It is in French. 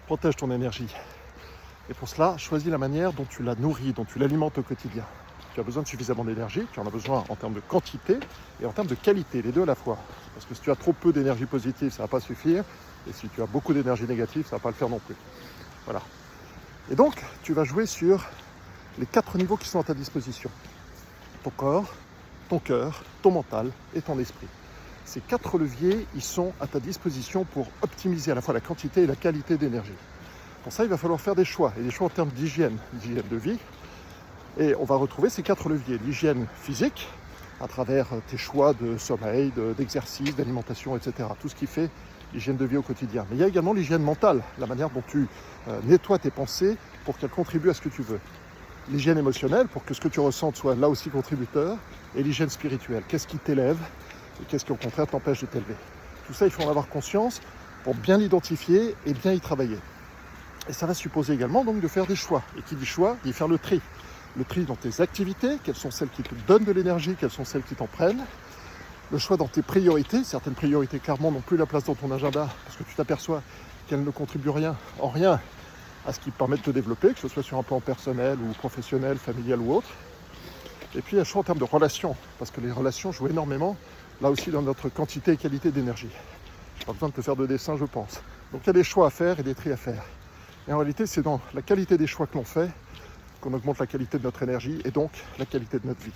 protège ton énergie. Et pour cela, choisis la manière dont tu la nourris, dont tu l'alimentes au quotidien. Tu as besoin de suffisamment d'énergie, tu en as besoin en termes de quantité et en termes de qualité, les deux à la fois. Parce que si tu as trop peu d'énergie positive, ça ne va pas suffire. Et si tu as beaucoup d'énergie négative, ça ne va pas le faire non plus. Voilà. Et donc, tu vas jouer sur les 4 niveaux qui sont à ta disposition. Ton corps, ton cœur, ton mental et ton esprit. Ces 4 leviers, ils sont à ta disposition pour optimiser à la fois la quantité et la qualité d'énergie. Pour ça, il va falloir faire des choix, et des choix en termes d'hygiène de vie. Et on va retrouver ces 4 leviers. L'hygiène physique, à travers tes choix de sommeil, d'exercice, d'alimentation, etc. Tout ce qui fait l'hygiène de vie au quotidien. Mais il y a également l'hygiène mentale, la manière dont tu nettoies tes pensées pour qu'elles contribuent à ce que tu veux. L'hygiène émotionnelle, pour que ce que tu ressentes soit là aussi contributeur. Et l'hygiène spirituelle, qu'est-ce qui t'élève et qu'est-ce qui au contraire t'empêche de t'élever. Tout ça, il faut en avoir conscience pour bien l'identifier et bien y travailler. Et ça va supposer également donc de faire des choix. Et qui dit choix, dit faire le tri. Le tri dans tes activités, quelles sont celles qui te donnent de l'énergie, quelles sont celles qui t'en prennent. Le choix dans tes priorités, certaines priorités clairement n'ont plus la place dans ton agenda parce que tu t'aperçois qu'elles ne contribuent en rien à ce qui permet de te développer, que ce soit sur un plan personnel ou professionnel, familial ou autre. Et puis un choix en termes de relations, parce que les relations jouent énormément, là aussi dans notre quantité et qualité d'énergie. Je n'ai pas besoin de te faire de dessin, je pense. Donc il y a des choix à faire et des tris à faire. Et en réalité, c'est dans la qualité des choix que l'on fait qu'on augmente la qualité de notre énergie et donc la qualité de notre vie.